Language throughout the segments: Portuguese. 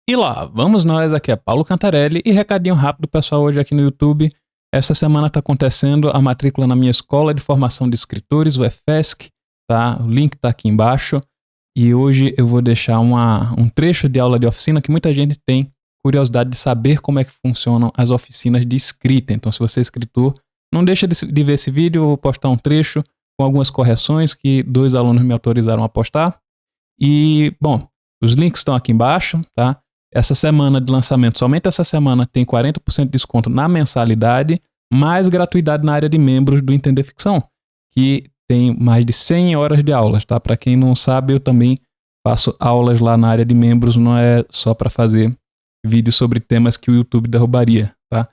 E lá, vamos nós, aqui é Paulo Cantarelli e recadinho rápido pessoal hoje aqui no YouTube. Esta semana está acontecendo a matrícula na minha Escola de Formação de Escritores, o EFESC, tá? O link está aqui embaixo. E hoje eu vou deixar um trecho de aula de oficina que muita gente tem curiosidade de saber como é que funcionam as oficinas de escrita. Então, se você é escritor, não deixa de ver esse vídeo, eu vou postar um trecho com algumas correções que 2 alunos me autorizaram a postar. E, bom, os links estão aqui embaixo, tá? Essa semana de lançamento, somente essa semana, tem 40% de desconto na mensalidade, mais gratuidade na área de membros do Entender Ficção, que tem mais de 100 horas de aulas, tá? Para quem não sabe, eu também faço aulas lá na área de membros, não é só para fazer vídeos sobre temas que o YouTube derrubaria, tá?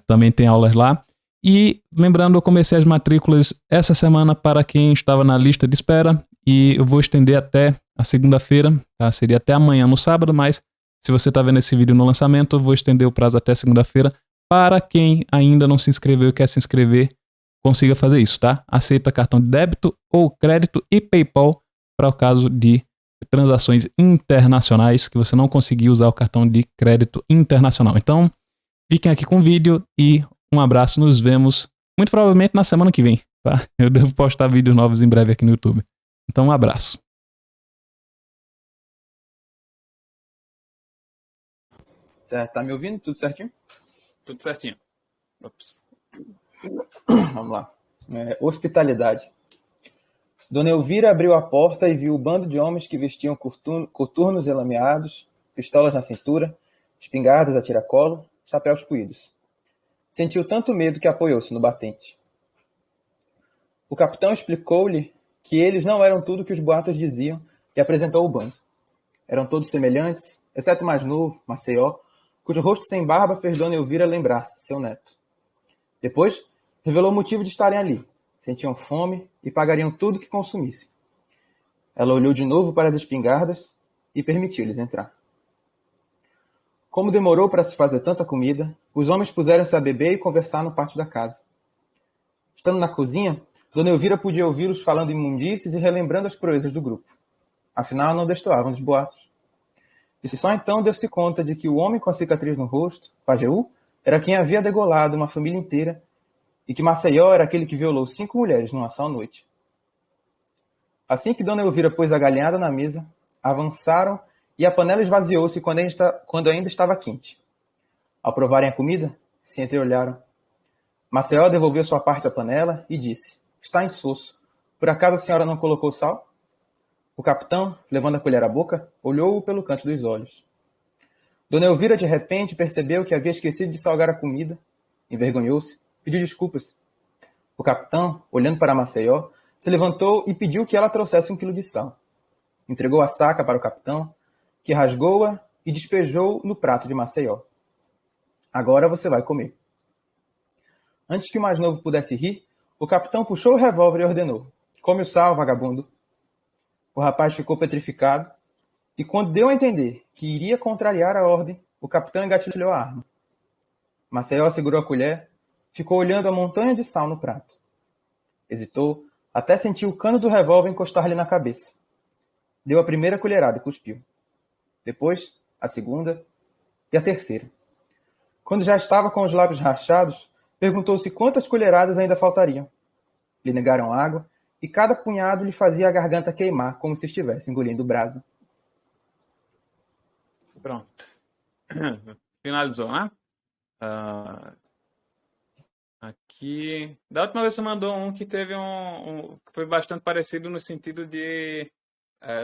Também tem aulas lá. E lembrando, eu comecei as matrículas essa semana para quem estava na lista de espera e eu vou estender até a segunda-feira, tá? Seria até amanhã no sábado, mas se você está vendo esse vídeo no lançamento, eu vou estender o prazo até segunda-feira para quem ainda não se inscreveu e quer se inscrever, consiga fazer isso, tá? Aceita cartão de débito ou crédito e PayPal para o caso de transações internacionais que você não conseguir usar o cartão de crédito internacional. Então, fiquem aqui com o vídeo e um abraço, nos vemos muito provavelmente na semana que vem, tá? Eu devo postar vídeos novos em breve aqui no YouTube. Então, um abraço. Certo, tá me ouvindo? Tudo certinho? Tudo certinho. Ops. Vamos lá. Hospitalidade. Dona Elvira abriu a porta e viu o bando de homens que vestiam coturnos e lameados, pistolas na cintura, espingardas a tiracolo, chapéus coídos. Sentiu tanto medo que apoiou-se no batente. O capitão explicou-lhe que eles não eram tudo que os boatos diziam e apresentou o bando. Eram todos semelhantes, exceto o mais novo, Maceió, cujo rosto sem barba fez Dona Elvira lembrar-se de seu neto. Depois, revelou o motivo de estarem ali. Sentiam fome e pagariam tudo que consumissem. Ela olhou de novo para as espingardas e permitiu-lhes entrar. Como demorou para se fazer tanta comida, os homens puseram-se a beber e conversar no pátio da casa. Estando na cozinha, Dona Elvira podia ouvi-los falando imundícies e relembrando as proezas do grupo. Afinal, não destoavam dos boatos. E só então deu-se conta de que o homem com a cicatriz no rosto, Pajeú, era quem havia degolado uma família inteira e que Maceió era aquele que violou 5 mulheres numa só noite. Assim que Dona Elvira pôs a galinhada na mesa, avançaram e a panela esvaziou-se quando ainda estava quente. Ao provarem a comida, se entreolharam. Maceió devolveu sua parte à panela e disse: "Está insosso. Por acaso a senhora não colocou sal?" O capitão, levando a colher à boca, olhou-o pelo canto dos olhos. Dona Elvira, de repente, percebeu que havia esquecido de salgar a comida, envergonhou-se, pediu desculpas. O capitão, olhando para Maceió, se levantou e pediu que ela trouxesse 1 quilo de sal. Entregou a saca para o capitão, que rasgou-a e despejou no prato de Maceió. "Agora você vai comer." Antes que o mais novo pudesse rir, o capitão puxou o revólver e ordenou: "Come o sal, vagabundo." O rapaz ficou petrificado e, quando deu a entender que iria contrariar a ordem, o capitão engatilhou a arma. Maceió segurou a colher, ficou olhando a montanha de sal no prato. Hesitou, até sentir o cano do revólver encostar-lhe na cabeça. Deu a primeira colherada e cuspiu. Depois, a segunda e a terceira. Quando já estava com os lábios rachados, perguntou-se quantas colheradas ainda faltariam. Lhe negaram água e cada punhado lhe fazia a garganta queimar como se estivesse engolindo brasa. Pronto. Finalizou, né? Aqui. Da última vez você mandou um que teve que foi bastante parecido no sentido de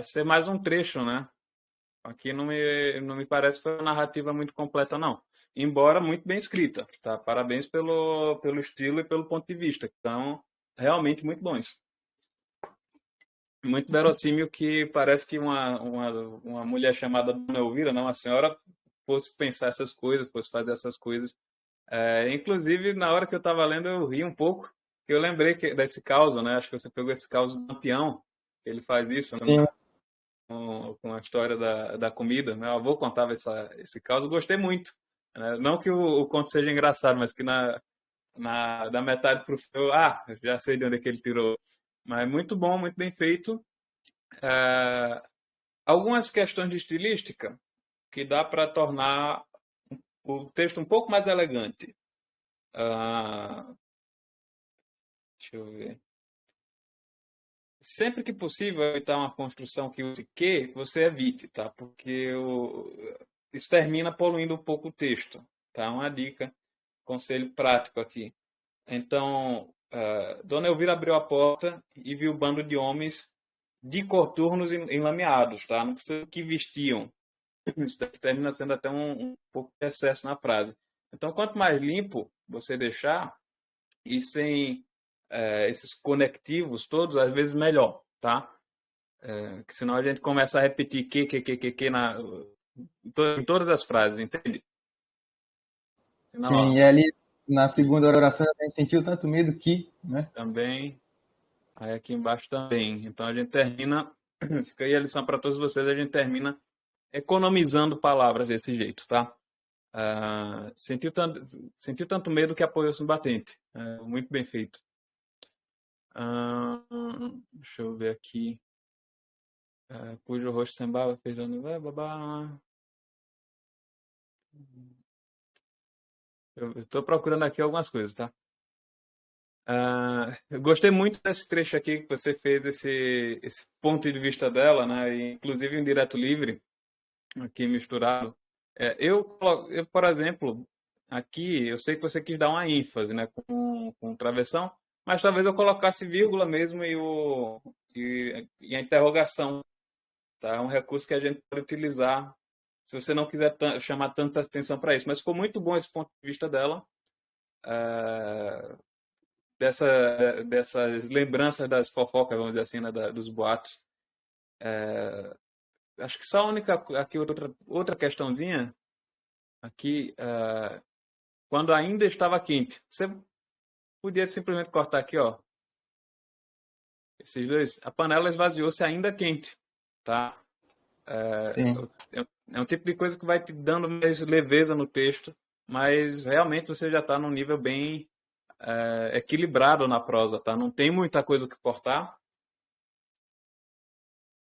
ser mais um trecho, né? Aqui não me parece que foi uma narrativa muito completa, não. Embora muito bem escrita, tá? Parabéns pelo estilo e pelo ponto de vista. Então, realmente muito bons. Muito verossímil que parece que uma mulher chamada Dona Elvira, não, a senhora, fosse pensar essas coisas, fosse fazer essas coisas. Inclusive, na hora que eu estava lendo, eu ri um pouco, que eu lembrei desse caso, né? Acho que você pegou esse caso do Lampião, que ele faz isso, né? Sim. Com a história da comida. Meu avô contava esse caso, gostei muito. Né? Não que o conto seja engraçado, mas que da metade para o fim, eu já sei de onde é que ele tirou. Mas muito bom, muito bem feito. Algumas questões de estilística, que dá para tornar o texto um pouco mais elegante. Deixa eu ver. Sempre que possível evitar uma construção que use que, você evite, tá? Porque isso termina poluindo um pouco o texto, tá? Uma dica, conselho prático aqui. Então, Dona Elvira abriu a porta e viu o bando de homens de coturnos enlameados, tá? Não precisa que vestiam. Isso termina sendo até um pouco de excesso na frase. Então, quanto mais limpo você deixar e sem esses conectivos todos, às vezes melhor, tá? Que senão a gente começa a repetir que em todas as frases, entende? Senão, Sim, e ali na segunda oração a gente sentiu tanto medo que, né? também, aí aqui embaixo também. Então a gente termina, fica aí a lição para todos vocês, a gente termina economizando palavras desse jeito, tá? Sentiu tanto medo que apoiou-se no batente. Muito bem feito. Deixa eu ver aqui. Cujo rosto sembava, fez babá. Eu estou procurando aqui algumas coisas, tá? Eu gostei muito desse trecho aqui que você fez, esse ponto de vista dela, né? E, inclusive um direto livre, aqui misturado. Por exemplo, aqui eu sei que você quis dar uma ênfase, né, com travessão, mas talvez eu colocasse vírgula mesmo e a interrogação, tá? É um recurso que a gente pode utilizar se você não quiser chamar tanta atenção para isso. Mas ficou muito bom esse ponto de vista dela, dessas lembranças das fofocas, vamos dizer assim, né, dos boatos. Acho que só a única aqui outra questãozinha aqui, quando ainda estava quente. Você podia simplesmente cortar aqui, ó, esses dois. A panela esvaziou-se ainda quente, tá? Sim. É um tipo de coisa que vai te dando mais leveza no texto, mas realmente você já está num nível bem equilibrado na prosa, tá? Não tem muita coisa que cortar.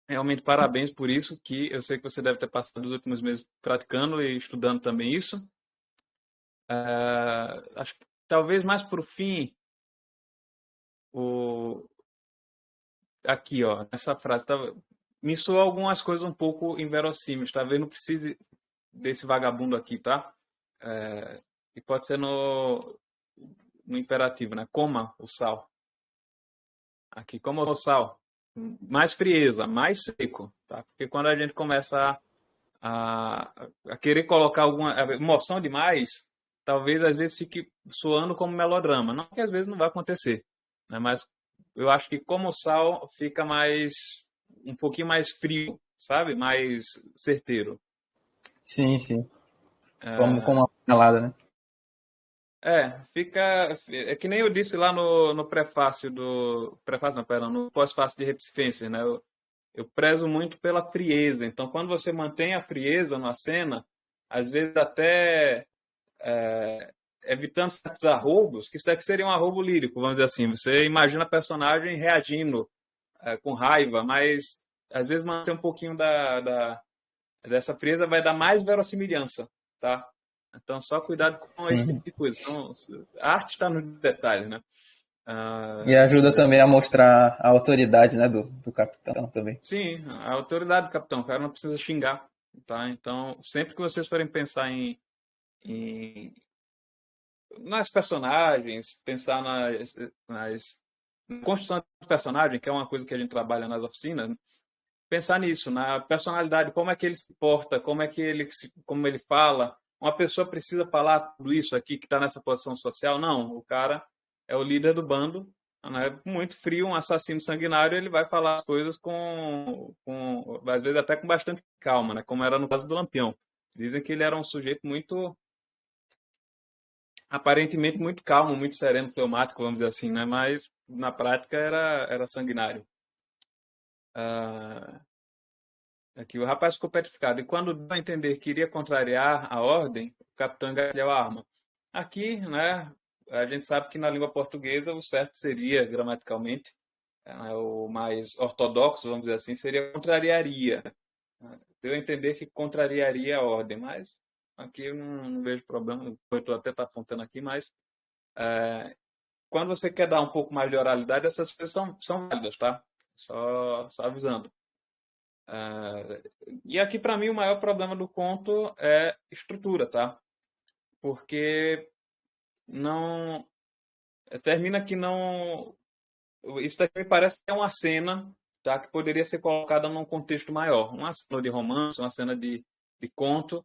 Realmente parabéns por isso, que eu sei que você deve ter passado os últimos meses praticando e estudando também isso. Acho que talvez mais para o fim, aqui, ó, nessa frase, me soou algumas coisas um pouco inverossímeis. Talvez não precise desse vagabundo aqui, tá? E pode ser no imperativo, né? Coma o sal. Aqui, coma o sal. Mais frieza, mais seco, tá? Porque quando a gente começa a querer colocar alguma emoção demais, talvez às vezes fique soando como melodrama. Não que às vezes não vai acontecer, né? Mas eu acho que como o sal fica um pouquinho mais frio, sabe? Mais certeiro. Sim, sim. Como uma panelada, né? Fica. É que nem eu disse lá no prefácio do. Prefácio, não, perdão, no pós-fácio de Repsifência, né? Eu prezo muito pela frieza. Então, quando você mantém a frieza na cena, às vezes até evitando certos arroubos, que isso daqui seria um arroubo lírico, vamos dizer assim. Você imagina a personagem reagindo com raiva, mas às vezes manter um pouquinho dessa frieza vai dar mais verossimilhança, tá? Então, só cuidado com esse Sim. tipo de coisa. Então, a arte está no detalhe, né? E ajuda também a mostrar a autoridade, né, do capitão também. Sim, a autoridade do capitão, o cara não precisa xingar, tá? Então, sempre que vocês forem pensar em nas personagens, pensar na construção de personagem, que é uma coisa que a gente trabalha nas oficinas, pensar nisso, na personalidade, como é que ele se porta, como ele fala. Uma pessoa precisa falar tudo isso aqui que está nessa posição social? Não, o cara é o líder do bando, né? Muito frio, um assassino sanguinário, ele vai falar as coisas às vezes até com bastante calma, né? Como era no caso do Lampião. Dizem que ele era um sujeito aparentemente muito calmo, muito sereno, fleumático, vamos dizer assim, né? Mas na prática era sanguinário. Aqui, o rapaz ficou petrificado, e quando deu a entender que iria contrariar a ordem, o capitão engatilhou a arma. Aqui, né, a gente sabe que na língua portuguesa o certo seria, gramaticalmente, o mais ortodoxo, vamos dizer assim, seria contrariaria. Deu a entender que contrariaria a ordem, mas aqui eu não vejo problema. Eu estou até apontando aqui, mas quando você quer dar um pouco mais de oralidade, essas coisas são válidas, tá? Só avisando. E aqui, para mim, o maior problema do conto é estrutura, tá? Porque não. Termina que não. Isso daqui me parece que é uma cena, tá? Que poderia ser colocada num contexto maior. Uma cena de romance, uma cena de conto,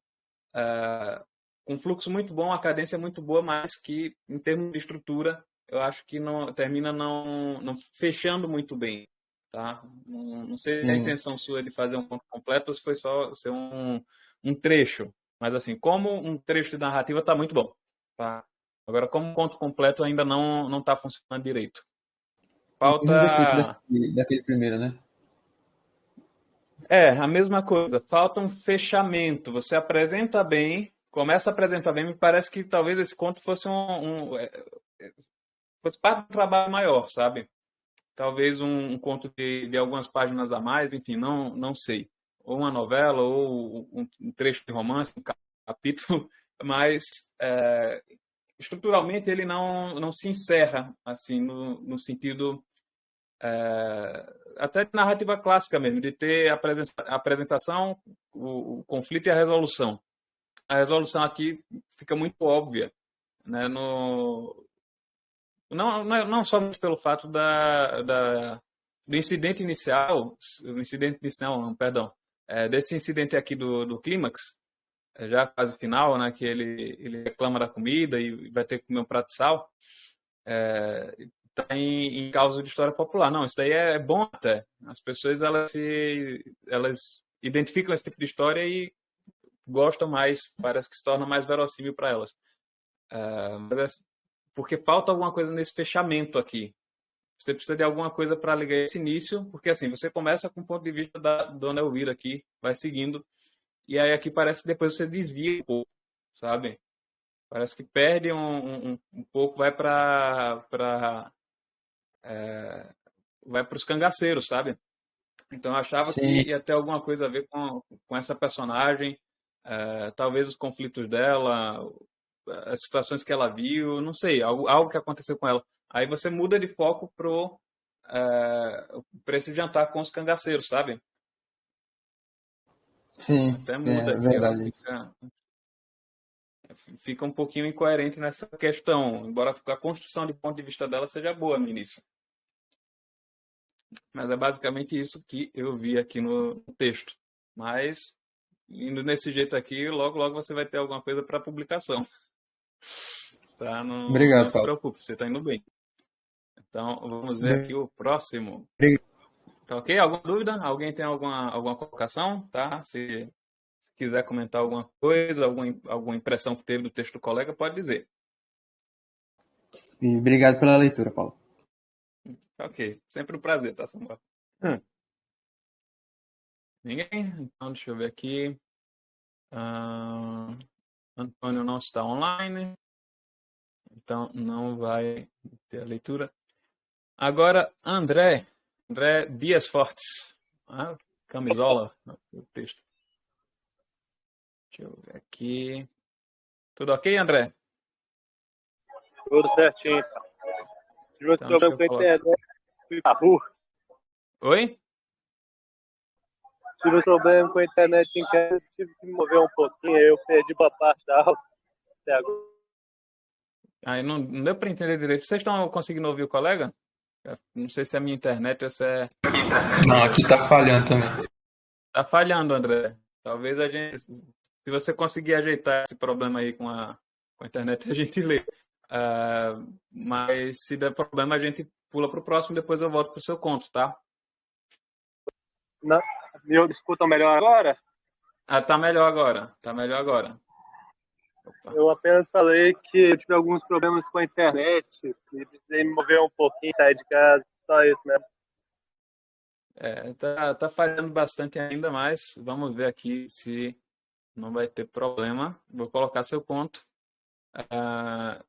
com fluxo muito bom, a cadência muito boa, mas que, em termos de estrutura, eu acho que não termina não fechando muito bem, tá? Não sei se a Sim. intenção sua é de fazer um conto completo ou se foi só ser um trecho, mas assim, como um trecho de narrativa está muito bom, tá? Agora, como um conto completo ainda não está funcionando direito. O mesmo defeito Falta daquele primeiro, né? a mesma coisa, falta um fechamento. Você apresenta bem, começa a apresentar bem, me parece que talvez esse conto fosse fosse parte do trabalho maior, sabe? Talvez um conto de algumas páginas a mais, enfim, não sei. Ou uma novela, ou um trecho de romance, um capítulo, mas estruturalmente ele não se encerra assim no sentido até de narrativa clássica mesmo, de ter a apresentação, o conflito e a resolução. A resolução aqui fica muito óbvia, né? Não somente pelo fato do incidente inicial, não, perdão, desse incidente aqui do clímax, já quase final, né? Que ele reclama da comida e vai ter que comer um prato de sal. Está em causa de história popular. Não, isso daí é bom até. As pessoas elas identificam esse tipo de história e gostam mais, parece que se torna mais verossímil para elas. Porque falta alguma coisa nesse fechamento aqui. Você precisa de alguma coisa para ligar esse início, porque assim, você começa com o ponto de vista da Dona Elvira aqui, vai seguindo, e aí aqui parece que depois você desvia um pouco, sabe? Parece que perde um pouco, vai para os cangaceiros, sabe? Então eu achava Sim, que ia ter alguma coisa a ver com essa personagem, talvez os conflitos dela, as situações que ela viu, não sei, algo que aconteceu com ela. Aí você muda de foco para esse jantar com os cangaceiros, sabe? sim, Até é muda aqui, ó. verdade. Fica um pouquinho incoerente nessa questão, embora a construção de ponto de vista dela seja boa no início. Mas é basicamente isso que eu vi aqui no texto. Mas, indo nesse jeito aqui, logo, logo você vai ter alguma coisa para publicação. Tá? Não Obrigado, se Paulo. preocupe, você está indo bem. Então, vamos ver aqui Obrigado. o próximo. Tá ok? Alguma dúvida? Alguém tem alguma colocação? Tá? Se quiser comentar alguma coisa, alguma impressão que teve do texto do colega, pode dizer. E obrigado pela leitura, Paulo. Tá ok. Sempre um prazer, tá, Samuel? Ninguém? Então, deixa eu ver aqui. Antônio não está online, então não vai ter a leitura. Agora, André Dias Fortes. Camisola, o texto. Deixa eu ver aqui. Tudo ok, André? Tudo certinho. Tive um Então, deixa problema eu com a colocar. internet, fui pra rua. Oi? Tive um problema com a internet em casa, tive que me mover um pouquinho, aí eu perdi boa parte da aula até agora. Aí não deu para entender direito. Vocês estão conseguindo ouvir o colega? Não sei se é a minha internet ou se é. Não, aqui tá falhando também. Tá falhando, André. Talvez a gente. Se você conseguir ajeitar esse problema aí com a internet, a gente lê. Mas se der problema, a gente pula para o próximo, depois eu volto para o seu conto, tá? Não, me escutam melhor agora? Tá melhor agora. Tá melhor agora. Opa. Eu apenas falei que tive alguns problemas com a internet e precisei me mover um pouquinho, sair de casa, só isso mesmo. Tá falhando bastante ainda, mas vamos ver aqui se não vai ter problema. Vou colocar seu conto.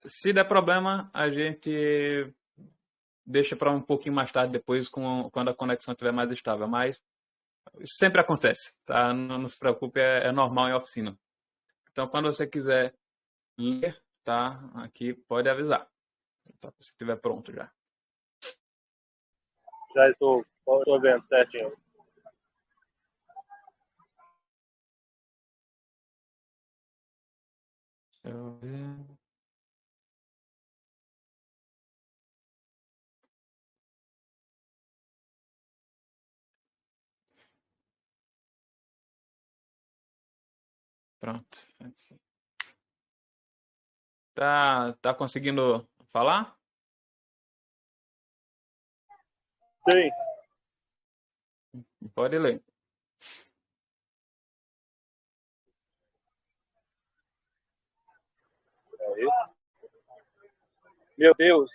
Se der problema, a gente deixa para um pouquinho mais tarde, depois, quando a conexão estiver mais estável. Mas Isso sempre acontece, tá? Não se preocupe, é normal em oficina. Então, quando você quiser ler, tá? Aqui pode avisar. Tá? Se estiver pronto já. Já estou vendo certinho. Deixa eu ver. Pronto. Tá conseguindo falar? Sim. Pode ler. É isso. Meu Deus,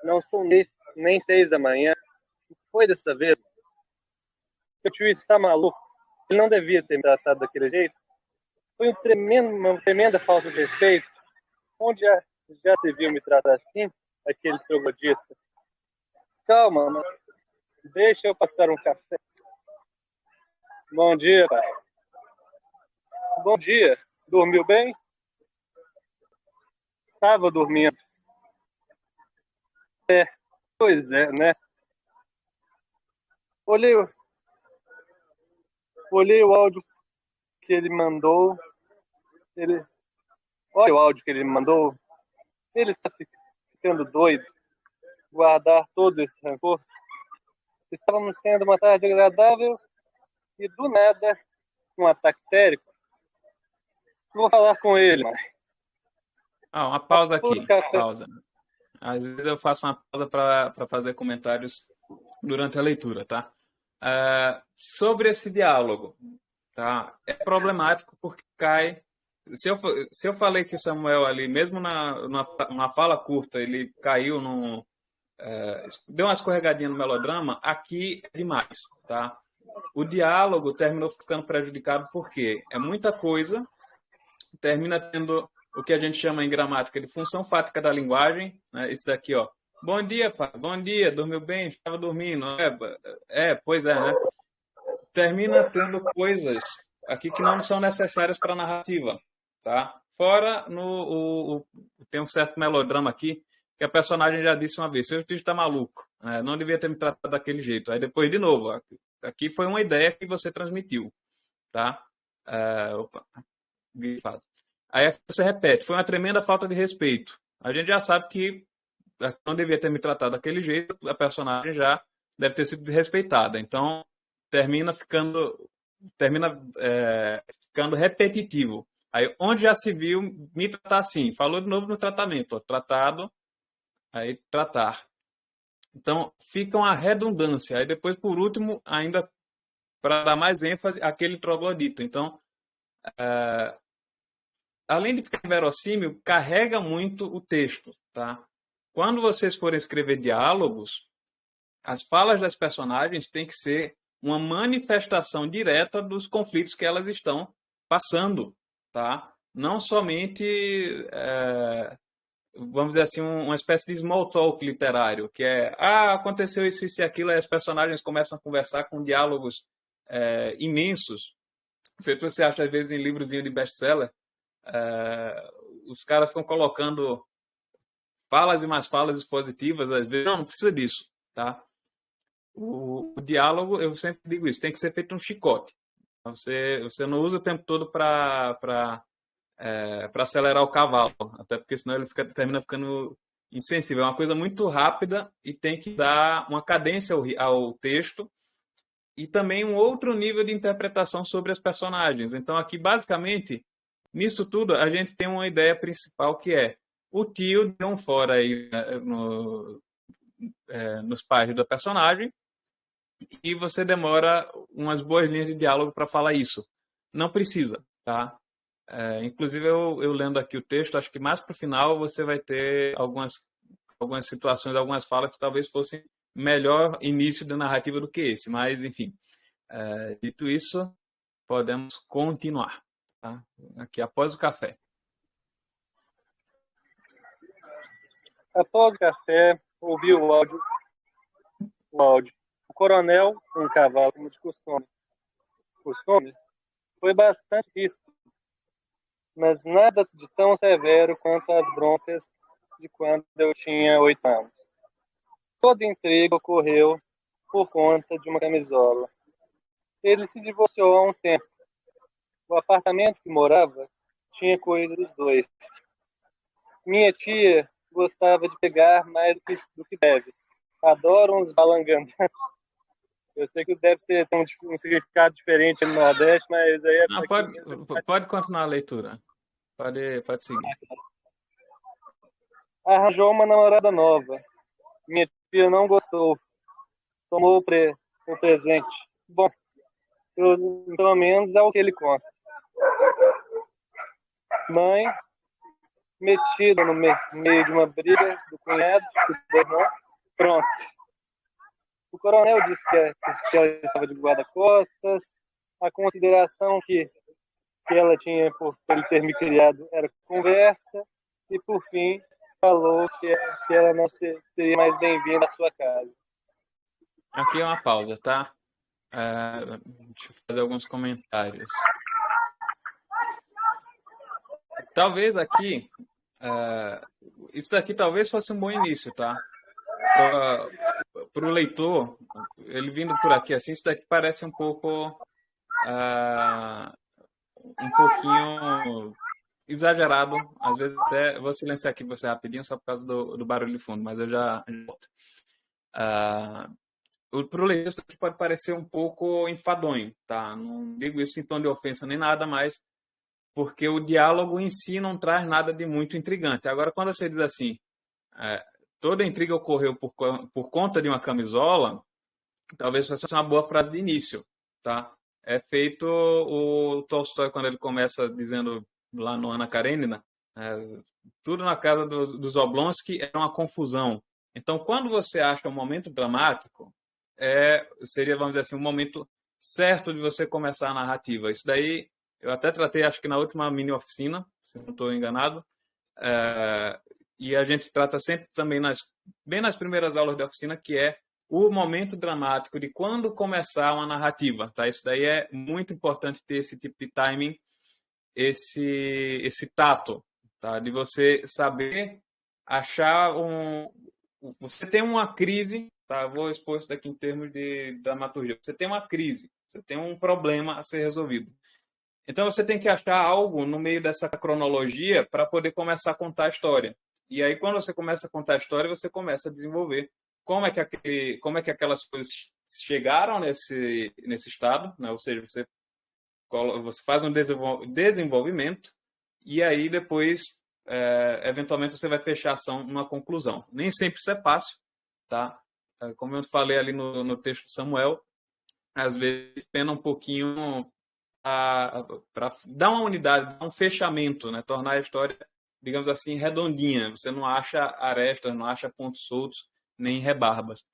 não são nem 6 da manhã. Foi dessa vez? O tio está maluco. Ele não devia ter me tratado daquele jeito. Foi uma tremenda falta de respeito. Onde já se viu me tratar assim? Aquele troglodita. Calma, mano. Deixa eu passar um café. Bom dia, pai. Bom dia. Dormiu bem? Estava dormindo. Pois é, né? Olhei, olhei o áudio que ele mandou. Olha o áudio que ele me mandou. Ele está ficando doido. Guardar todo esse rancor. Estávamos tendo uma tarde agradável e do nada um ataque sérico. Vou falar com ele, mãe. Uma pausa aqui. Café. Pausa. Às vezes eu faço uma pausa para fazer comentários durante a leitura, tá? Sobre esse diálogo, tá? É problemático porque cai. Se eu falei que o Samuel ali, mesmo numa fala curta, ele caiu deu uma escorregadinha no melodrama, aqui é demais, tá? O diálogo terminou ficando prejudicado porque é muita coisa, termina tendo o que a gente chama em gramática de função fática da linguagem, né? Isso daqui, ó. Bom dia, pai. Bom dia, dormiu bem? Estava dormindo. Pois é, né? Termina tendo coisas aqui que não são necessárias para a narrativa, tá? Fora tem um certo melodrama aqui que a personagem já disse uma vez: seu tio está maluco, né? Não devia ter me tratado daquele jeito. Aí depois de novo, aqui foi uma ideia que você transmitiu, tá? Opa, grifado. Aí você repete: foi uma tremenda falta de respeito. A gente já sabe que não devia ter me tratado daquele jeito, a personagem já deve ter sido desrespeitada. Então termina ficando repetitivo. Aí, onde já se viu me tratar assim? Falou de novo no tratamento. Ó, tratado, aí tratar. Então, fica uma redundância. Aí, depois, por último, ainda para dar mais ênfase, aquele troglodita. Então, além de ficar verossímil, carrega muito o texto. Tá? Quando vocês forem escrever diálogos, as falas das personagens têm que ser uma manifestação direta dos conflitos que elas estão passando, tá? Não somente, vamos dizer assim, uma espécie de small talk literário, que aconteceu isso e aquilo, e as personagens começam a conversar com diálogos imensos, feito você acha às vezes em livrozinho de best-seller, os caras ficam colocando falas e mais falas expositivas, às vezes, não precisa disso, tá? O diálogo, eu sempre digo isso, tem que ser feito um chicote. Você não usa o tempo todo para acelerar o cavalo, até porque senão ele termina ficando insensível. É uma coisa muito rápida e tem que dar uma cadência ao texto e também um outro nível de interpretação sobre as personagens. Então, aqui, basicamente, nisso tudo, a gente tem uma ideia principal que é o tio deu um fora aí nos pais da personagem, e você demora umas boas linhas de diálogo para falar isso. Não precisa, tá? Inclusive, eu lendo aqui o texto, acho que mais para o final você vai ter algumas situações, algumas falas que talvez fossem melhor início da narrativa do que esse. Mas, enfim, dito isso, podemos continuar. Tá? Aqui, após o café. Após o café, ouvi o áudio. coronel, um cavalo como de costume, foi bastante ríspido, mas nada de tão severo quanto as broncas de quando eu tinha 8 anos. Toda intriga ocorreu por conta de uma camisola. Ele se divorciou há um tempo. O apartamento que morava tinha coisa dos dois. Minha tia gostava de pegar mais do que deve. Adoro uns balangandãs. Eu sei que deve ter um significado diferente no Nordeste, mas aí é Não, pode continuar a leitura. Pode seguir. Arranjou uma namorada nova. Minha tia não gostou. Tomou o presente. Bom, pelo menos é o que ele conta. Mãe, metida no meio de uma briga do cunhado, do irmão, pronto. O coronel disse que ela estava de guarda-costas, a consideração que ela tinha por ele ter me criado era conversa, e por fim falou que ela não seria mais bem-vinda à sua casa. Aqui é uma pausa, tá? Deixa eu fazer alguns comentários. Talvez aqui, isso daqui talvez fosse um bom início, tá? Para o leitor, ele vindo por aqui assim, isso daqui parece um pouquinho exagerado. Às vezes até vou silenciar aqui você rapidinho só por causa do barulho de fundo, mas eu já volto. Para o leitor, isso aqui pode parecer um pouco enfadonho, tá? Não digo isso em tom de ofensa nem nada, mas porque o diálogo em si não traz nada de muito intrigante. Agora, quando você diz assim, toda a intriga ocorreu por conta de uma camisola, talvez fosse uma boa frase de início, tá? É feito o Tolstói quando ele começa dizendo lá no Ana Karenina, tudo na casa dos Oblonsky é uma confusão. Então, quando você acha um momento dramático, seria, vamos dizer assim, um momento certo de você começar a narrativa. Isso daí eu até tratei, acho que na última mini oficina, se não estou enganado, e a gente trata sempre também bem nas primeiras aulas de oficina, que é o momento dramático de quando começar uma narrativa, tá? Isso daí é muito importante ter esse tipo de timing, esse tato, tá? De você saber achar você tem uma crise, tá? Vou expor isso daqui em termos de dramaturgia. Você tem uma crise, você tem um problema a ser resolvido. Então você tem que achar algo no meio dessa cronologia para poder começar a contar a história. E aí quando você começa a contar a história, você começa a desenvolver como é que aquelas coisas chegaram nesse estado, né? Ou seja, você faz um desenvolvimento e aí depois, eventualmente, você vai fechar a ação numa conclusão. Nem sempre isso é fácil, tá? Como eu falei ali no texto de Samuel, às vezes pena um pouquinho para dar uma unidade, dar um fechamento, né? Tornar a história, digamos assim, redondinha. Você não acha arestas, não acha pontos soltos, nem rebarbas.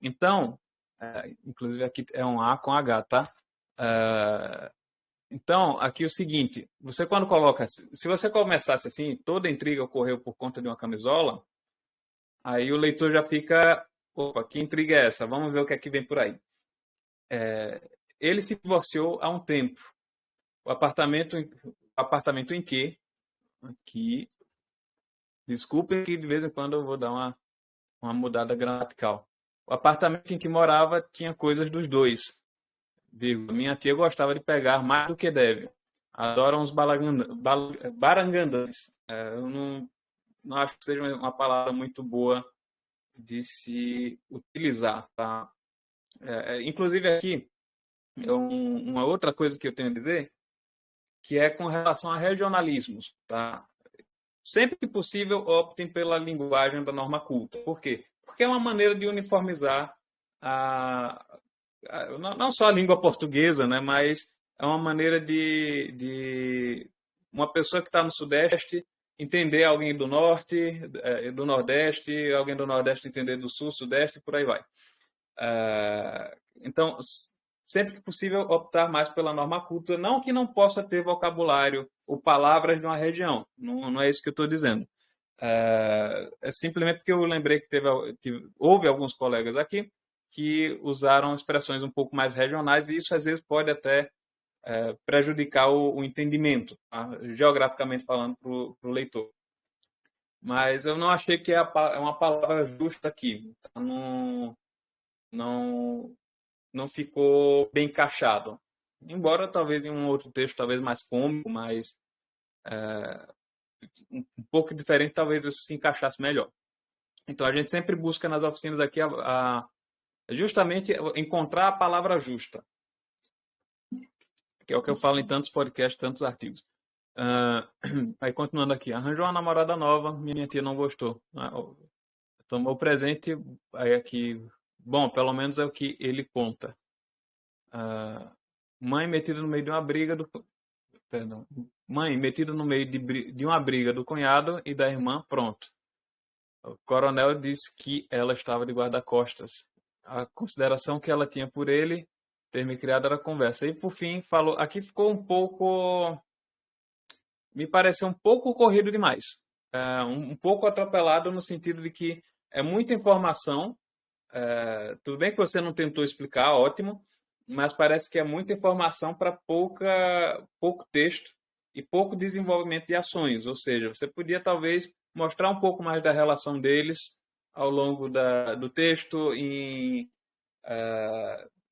Então, inclusive aqui é um A com H, tá? Então, aqui é o seguinte, você quando coloca, se você começasse assim, toda a intriga ocorreu por conta de uma camisola, aí o leitor já fica, opa, que intriga é essa? Vamos ver o que é que vem por aí. Ele se divorciou há um tempo. O apartamento em que, aqui, desculpem que de vez em quando eu vou dar uma mudada gramatical. O apartamento em que morava tinha coisas dos dois. Minha tia gostava de pegar mais do que deve. Adora uns barangandãs. Eu não acho que seja uma palavra muito boa de se utilizar. Tá? Inclusive aqui, uma outra coisa que eu tenho a dizer, que é com relação a regionalismos. Tá? Sempre que possível, optem pela linguagem da norma culta. Por quê? Porque é uma maneira de uniformizar não só a língua portuguesa, né, mas é uma maneira de uma pessoa que está no Sudeste entender alguém do Norte, do Nordeste, alguém do Nordeste entender do Sul, Sudeste, e por aí vai. Então, sempre que possível, optar mais pela norma culta, não que não possa ter vocabulário ou palavras de uma região, não é isso que eu estou dizendo. É simplesmente porque eu lembrei que houve alguns colegas aqui que usaram expressões um pouco mais regionais, e isso às vezes pode até prejudicar o entendimento, tá? Geograficamente falando, para o leitor. Mas eu não achei que é uma palavra justa aqui. Tá? Não ficou bem encaixado. Embora talvez em um outro texto, talvez mais cômico, mais um pouco diferente, talvez isso se encaixasse melhor. Então a gente sempre busca nas oficinas aqui justamente encontrar a palavra justa, que é o que eu falo em tantos podcasts, tantos artigos. Aí continuando aqui, arranjou uma namorada nova, minha tia não gostou. Tomou presente, aí aqui, bom, pelo menos é o que ele conta. Mãe metida no meio de uma briga perdão, mãe metida no meio de uma briga do cunhado e da irmã, pronto. O coronel disse que ela estava de guarda-costas. A consideração que ela tinha por ele ter me criado era conversa. E por fim falou, aqui ficou um pouco, me pareceu um pouco corrido demais. Um pouco atropelado no sentido de que é muita informação. Tudo bem que você não tentou explicar, ótimo, mas parece que é muita informação para pouco texto e pouco desenvolvimento de ações. Ou seja, você podia talvez mostrar um pouco mais da relação deles ao longo do texto em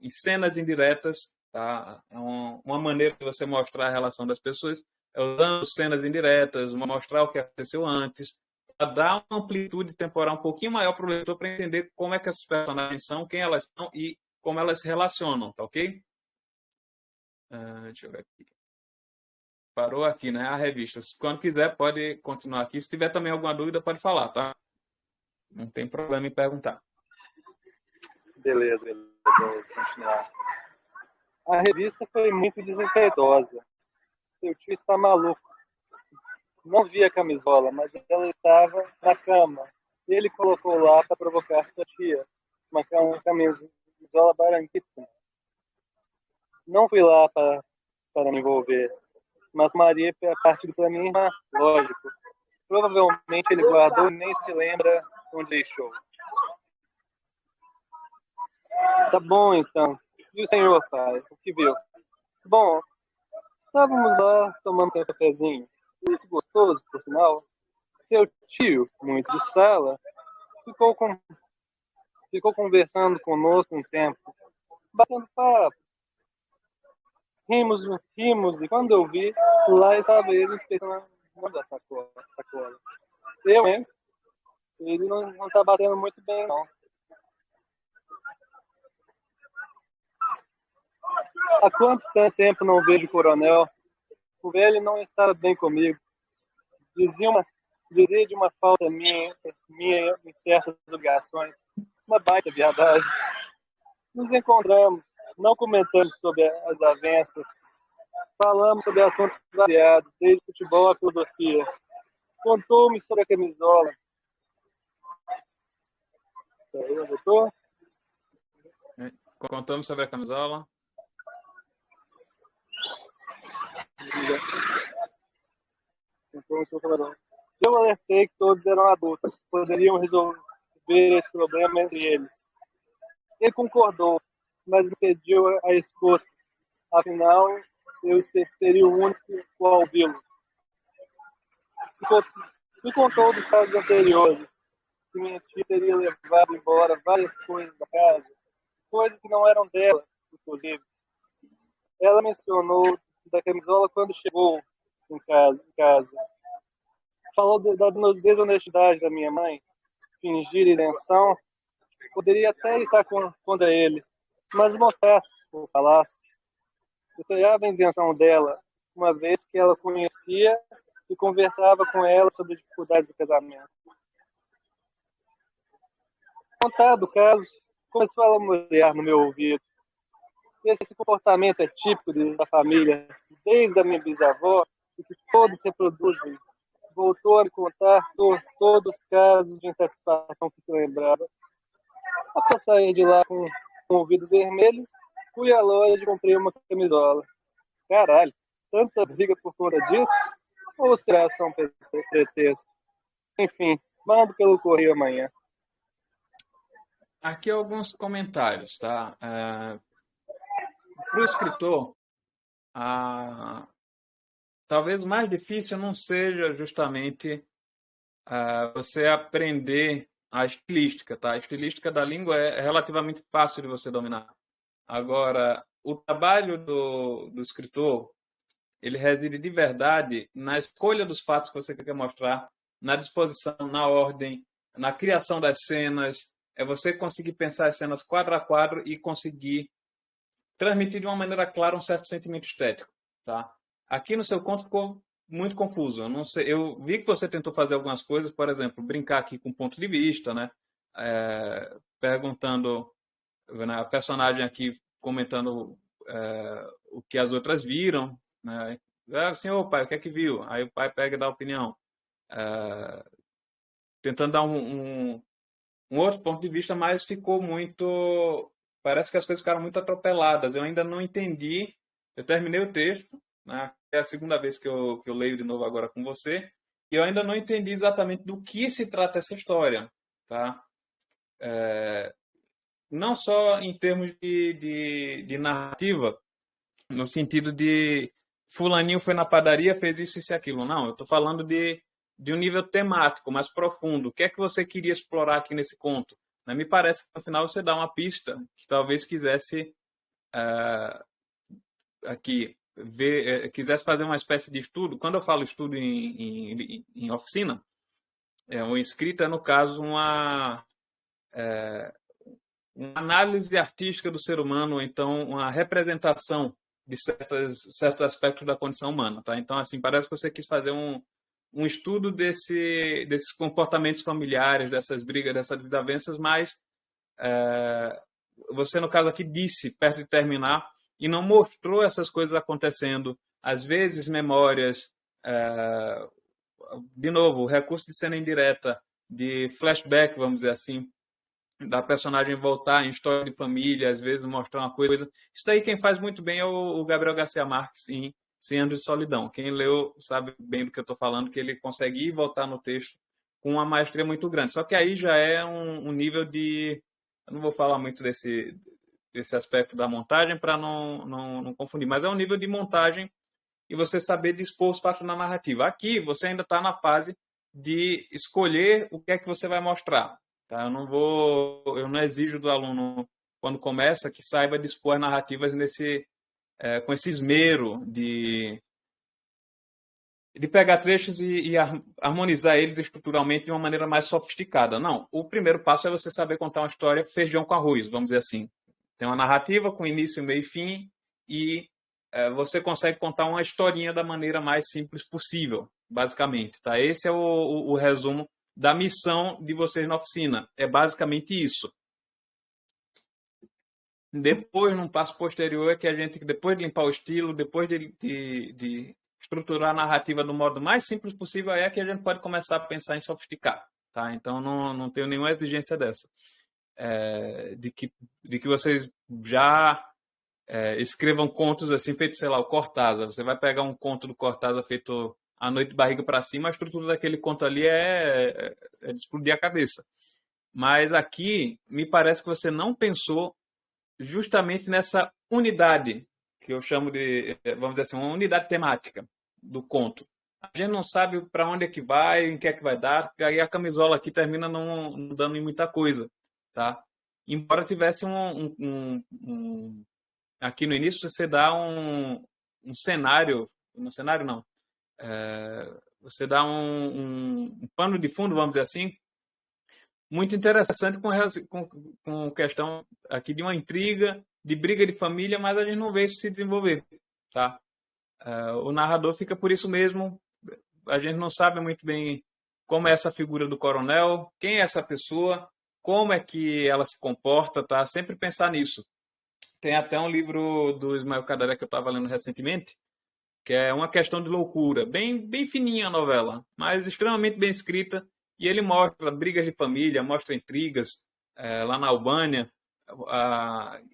cenas indiretas. Tá? É uma maneira de você mostrar a relação das pessoas usando cenas indiretas, mostrar o que aconteceu antes, para dar uma amplitude temporal um pouquinho maior para o leitor para entender como é que essas personagens são, quem elas são e como elas se relacionam, tá ok? Deixa eu ver aqui. Parou aqui, né? A revista. Quando quiser, pode continuar aqui. Se tiver também alguma dúvida, pode falar, tá? Não tem problema em perguntar. Beleza. Vou continuar. A revista foi muito desrespeitosa. Seu tio está maluco. Não vi a camisola, mas ela estava na cama. Ele colocou lá para provocar sua tia. Uma camisola branquíssima. Não fui lá para me envolver. Mas Maria é partido para mim, lógico. Provavelmente ele guardou e nem se lembra onde deixou. Tá bom, então. E o senhor, pai? O que viu? Bom, estávamos lá tomando um cafezinho. Muito gostoso, por sinal. Seu tio, muito de sala, ficou conversando conosco um tempo, batendo papo. Rimos, e quando eu vi, lá estava ele inspecionando a sacola. Eu, hein? Ele não tá batendo muito bem, não. Há quanto tempo não vejo o coronel? O velho não estava bem comigo. Dizia de uma falta minha em certas ligações. Uma baita verdade. Nos encontramos, não comentamos sobre as avanças. Falamos sobre assuntos variados, desde futebol à filosofia. Contou-me sobre a camisola. Doutor? Contamos sobre a camisola. Eu alertei que todos eram adultos, poderiam resolver esse problema entre eles. Ele concordou, mas me pediu a escuta. Afinal, eu seria o único a ouvi-lo. Me contou dos casos anteriores, que minha tia teria levado embora várias coisas da casa, coisas que não eram dela, inclusive. Ela mencionou da camisola quando chegou em casa. Falou da desonestidade da minha mãe, fingir isenção. Poderia até estar contra ele, mas mostrasse ou falasse. Estranhava a isenção dela, uma vez que ela conhecia e conversava com ela sobre as dificuldades do casamento. Contado o caso, começou a murmurar no meu ouvido. Esse comportamento é típico da família, desde a minha bisavó, e que todos reproduzem. Voltou a me contar todos os casos de insatisfação que se lembrava. Após sair de lá com o ouvido vermelho, fui à loja e comprei uma camisola. Caralho, tanta briga por conta disso? Ou será só um pretexto? Enfim, mando pelo correio amanhã. Aqui alguns comentários, tá? Para o escritor, talvez o mais difícil não seja justamente você aprender a estilística, tá? A estilística da língua é relativamente fácil de você dominar. Agora, o trabalho do escritor, ele reside de verdade na escolha dos fatos que você quer mostrar, na disposição, na ordem, na criação das cenas. É você conseguir pensar as cenas quadro a quadro e conseguir transmitir de uma maneira clara um certo sentimento estético, tá? Aqui no seu conto ficou muito confuso. Eu não sei, eu vi que você tentou fazer algumas coisas, por exemplo, brincar aqui com ponto de vista, né? Perguntando, né, a personagem aqui comentando o que as outras viram, né? Senhor, pai, o que é que viu? Aí o pai pega e dá opinião. Tentando dar um outro ponto de vista, mas ficou muito. Parece que as coisas ficaram muito atropeladas. Eu ainda não entendi. Eu terminei o texto, né? É a segunda vez que eu leio de novo agora com você, e eu ainda não entendi exatamente do que se trata essa história, tá? Não só em termos de narrativa, no sentido de fulaninho foi na padaria, fez isso e aquilo. Não, eu estou falando de um nível temático mais profundo. O que é que você queria explorar aqui nesse conto? Me parece que no final você dá uma pista que talvez quisesse aqui ver, quisesse fazer uma espécie de estudo. Quando eu falo estudo em oficina, uma escrita, no caso, uma análise artística do ser humano, ou então uma representação de certos aspectos da condição humana, tá? Então, assim, parece que você quis fazer um estudo desses comportamentos familiares, dessas brigas, dessas desavenças, mas você, no caso aqui, disse, perto de terminar, e não mostrou essas coisas acontecendo. Às vezes, memórias, de novo, recurso de cena indireta, de flashback, vamos dizer assim, da personagem voltar em história de família, às vezes mostrar uma coisa. Isso daí quem faz muito bem é o Gabriel Garcia Marques em 100 Anos de Solidão. Quem leu sabe bem do que eu estou falando, que ele consegue ir e voltar no texto com uma maestria muito grande. Só que aí já é um nível de... Eu não vou falar muito desse aspecto da montagem para não confundir, mas é um nível de montagem e você saber dispor os fatos na narrativa. Aqui você ainda está na fase de escolher o que é que você vai mostrar. Tá? Eu não exijo do aluno, quando começa, que saiba dispor as narrativas com esse esmero de pegar trechos e harmonizar eles estruturalmente de uma maneira mais sofisticada. Não, o primeiro passo é você saber contar uma história feijão com arroz, vamos dizer assim. Tem uma narrativa com início, meio e fim, e você consegue contar uma historinha da maneira mais simples possível, basicamente. Tá? Esse é o resumo da missão de vocês na oficina. É basicamente isso. Depois, num passo posterior, é que a gente, depois de limpar o estilo, depois de estruturar a narrativa do modo mais simples possível, é que a gente pode começar a pensar em sofisticar. Tá? Então, não tenho nenhuma exigência dessa. De que vocês já escrevam contos assim, feitos, sei lá, o Cortázar. Você vai pegar um conto do Cortázar feito à noite de barriga para cima, a estrutura daquele conto ali é de explodir a cabeça. Mas aqui, me parece que você não pensou justamente nessa unidade, que eu chamo de, vamos dizer assim, uma unidade temática do conto. A gente não sabe para onde é que vai, em que é que vai dar, porque aí a camisola aqui termina não dando em muita coisa, tá? Embora tivesse aqui no início você dá um cenário, no cenário não, você dá um pano de fundo, vamos dizer assim, muito interessante com questão aqui de uma intriga, de briga de família, mas a gente não vê isso se desenvolver, tá? O narrador fica por isso mesmo, a gente não sabe muito bem como é essa figura do coronel, quem é essa pessoa, como é que ela se comporta, tá? Sempre pensar nisso. Tem até um livro do Ismael Cadaré que eu estava lendo recentemente, que é Uma Questão de Loucura. Bem fininha a novela, mas extremamente bem escrita. E ele mostra brigas de família, mostra intrigas lá na Albânia.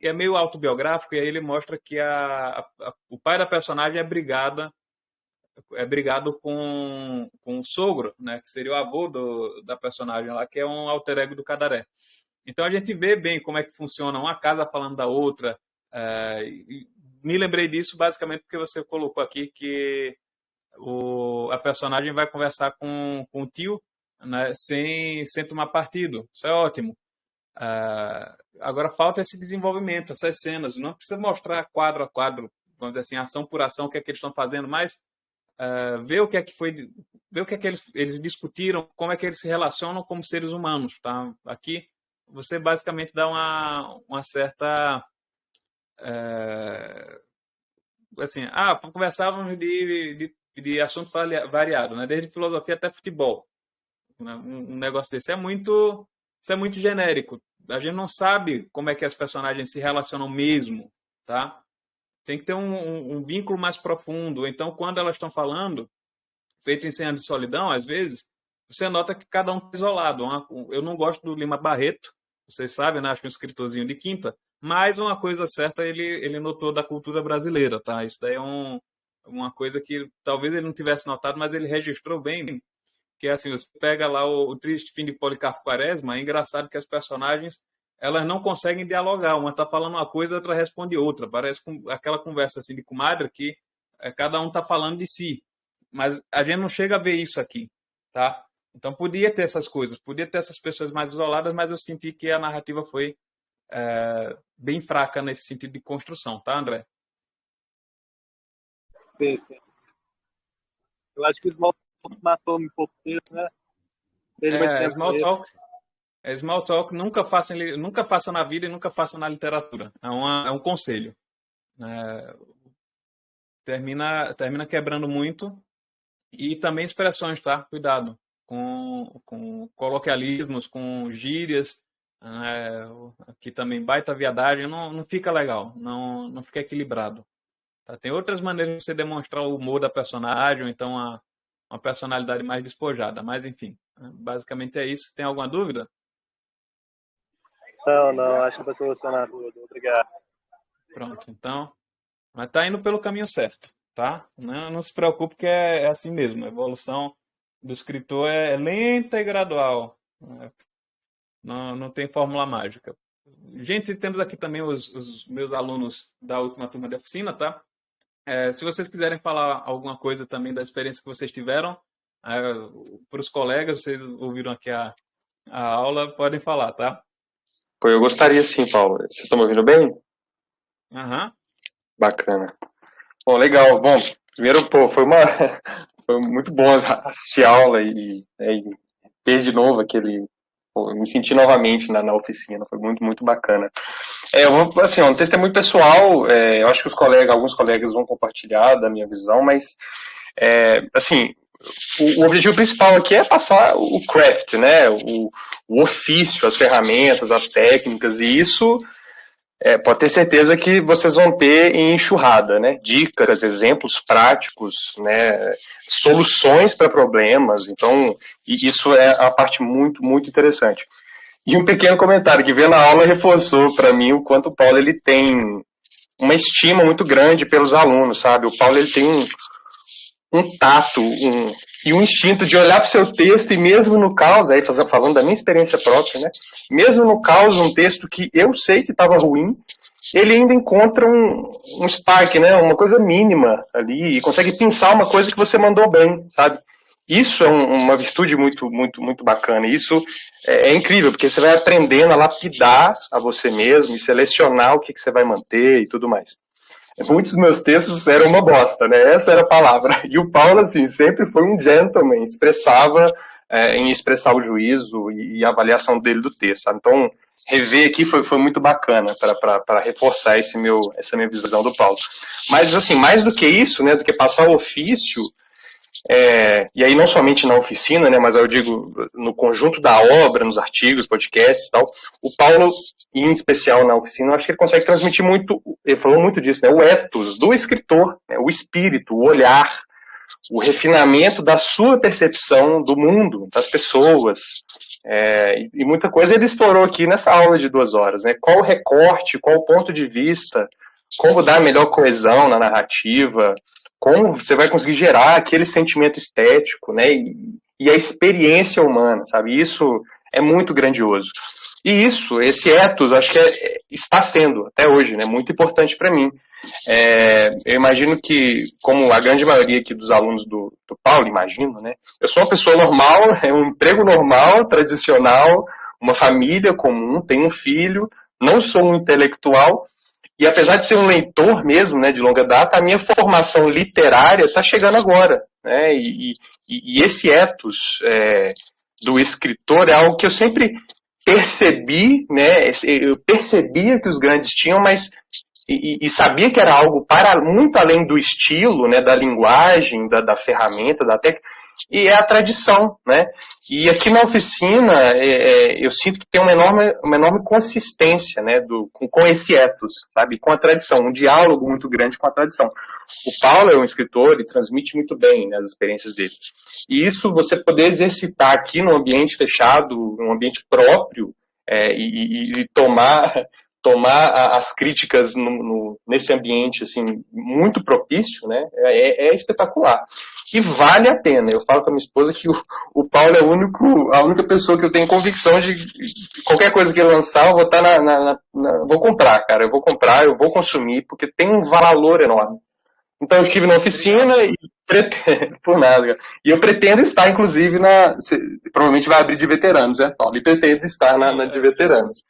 É meio autobiográfico, e aí ele mostra que o pai da personagem é brigado com o sogro, né, que seria o avô da personagem lá, que é um alter ego do Cadaré. Então a gente vê bem como é que funciona uma casa falando da outra. Me lembrei disso basicamente porque você colocou aqui que a personagem vai conversar com o tio, né, sem tomar partido. Isso é ótimo. Agora falta esse desenvolvimento, essas cenas. Não precisa mostrar quadro a quadro, vamos dizer assim, ação por ação, o que é que eles estão fazendo, mas ver o que é que foi, ver o que é que eles discutiram, como é que eles se relacionam como seres humanos. Tá? Aqui você basicamente dá uma certa... assim, conversávamos de assunto variado, né? Desde filosofia até futebol. Um negócio desse isso é muito genérico. A gente não sabe como é que as personagens se relacionam mesmo, tá? Tem que ter um vínculo mais profundo. Então, quando elas estão falando, feito em cena de solidão, às vezes, você nota que cada um está isolado. Eu não gosto do Lima Barreto, vocês sabem, né? Acho um escritorzinho de quinta, mas uma coisa certa ele notou da cultura brasileira, tá? Isso daí é uma coisa que talvez ele não tivesse notado, mas ele registrou bem, que é assim, você pega lá o Triste Fim de Policarpo Quaresma, é engraçado que as personagens, elas não conseguem dialogar, uma está falando uma coisa, a outra responde outra, parece aquela conversa assim de comadre que cada um está falando de si, mas a gente não chega a ver isso aqui, tá? Então podia ter essas coisas, podia ter essas pessoas mais isoladas, mas eu senti que a narrativa foi bem fraca nesse sentido de construção, tá, André? Sim, sim. Eu acho que o Smalltalk matou um pouco isso, né? Small talk nunca faça na vida e nunca faça na literatura. É um conselho. Termina quebrando muito. E também expressões, tá? Cuidado com coloquialismos, com gírias. Aqui também baita viadagem. Não fica legal. Não fica equilibrado. Tá? Tem outras maneiras de você demonstrar o humor da personagem, ou então uma personalidade mais despojada. Mas, enfim, basicamente é isso. Tem alguma dúvida? Não, acho que vai solucionar tudo. Obrigado. Pronto, então. Mas tá indo pelo caminho certo, tá? Não se preocupe que é assim mesmo. A evolução do escritor é lenta e gradual. Não tem fórmula mágica. Gente, temos aqui também os meus alunos da última turma de oficina, tá? Se vocês quiserem falar alguma coisa também da experiência que vocês tiveram, para os colegas, vocês ouviram aqui a aula, podem falar, tá? Pô, eu gostaria sim, Paulo. Vocês estão me ouvindo bem? Aham. Bacana. Bom, legal. Bom, primeiro, pô, foi muito bom assistir a aula e ver de novo eu me senti novamente na oficina, foi muito, muito bacana. Assim, um texto é muito pessoal, eu acho que alguns colegas vão compartilhar da minha visão, mas, assim, o objetivo principal aqui é passar o craft, né, o ofício, as ferramentas, as técnicas, e isso pode ter certeza que vocês vão ter em enxurrada, né, dicas, exemplos práticos, né, soluções para problemas, então, isso é a parte muito, muito interessante. E um pequeno comentário que vendo a aula reforçou para mim o quanto o Paulo ele tem uma estima muito grande pelos alunos, sabe? O Paulo ele tem um tato e um instinto de olhar para o seu texto e mesmo no caos, aí falando da minha experiência própria, né? Mesmo no caos, um texto que eu sei que estava ruim, ele ainda encontra um spark, né? Uma coisa mínima ali e consegue pensar uma coisa que você mandou bem, sabe? Isso é uma virtude muito, muito, muito bacana. Isso é incrível, porque você vai aprendendo a lapidar a você mesmo e selecionar o que você vai manter e tudo mais. Muitos dos meus textos eram uma bosta, né? Essa era a palavra. E o Paulo, assim, sempre foi um gentleman, em expressar o juízo e a avaliação dele do texto, sabe? Então, rever aqui foi muito bacana para reforçar essa minha visão do Paulo. Mas, assim, mais do que isso, né, do que passar o ofício, e aí não somente na oficina, né, mas eu digo no conjunto da obra, nos artigos, podcasts e tal, o Paulo, em especial na oficina, eu acho que ele consegue transmitir muito, ele falou muito disso, né, o ethos do escritor, né, o espírito, o olhar, o refinamento da sua percepção do mundo, das pessoas, e muita coisa ele explorou aqui nessa aula de 2 horas, né, qual o recorte, qual o ponto de vista, como dar melhor coesão na narrativa, como você vai conseguir gerar aquele sentimento estético, né, e a experiência humana, sabe? Isso é muito grandioso. E esse ethos, acho que está sendo, até hoje, né, muito importante para mim. Eu imagino que, como a grande maioria aqui dos alunos do Paulo, imagino, né, eu sou uma pessoa normal, um emprego normal, tradicional, uma família comum, tenho um filho, não sou um intelectual, e apesar de ser um leitor mesmo, né, de longa data, a minha formação literária está chegando agora, né, e esse ethos do escritor é algo que eu sempre percebi, né, eu percebia que os grandes tinham, mas e sabia que era algo para muito além do estilo, né, da linguagem, da ferramenta, da técnica, e é a tradição, né? E aqui na oficina eu sinto que tem uma enorme consistência, né, com esse ethos, sabe, com a tradição, um diálogo muito grande com a tradição. O Paulo é um escritor e transmite muito bem, né, as experiências dele. E isso você poder exercitar aqui num ambiente fechado, num ambiente próprio, e tomar as críticas nesse ambiente assim muito propício, né, é espetacular. E vale a pena. Eu falo com a minha esposa que o Paulo é a única pessoa que eu tenho convicção de qualquer coisa que ele lançar, eu vou estar vou comprar, cara. Eu vou comprar, eu vou consumir, porque tem um valor enorme. Então eu estive na oficina e por nada, cara. E eu pretendo estar, inclusive, provavelmente vai abrir de veteranos, né, Paulo? E pretendo estar na de veteranos.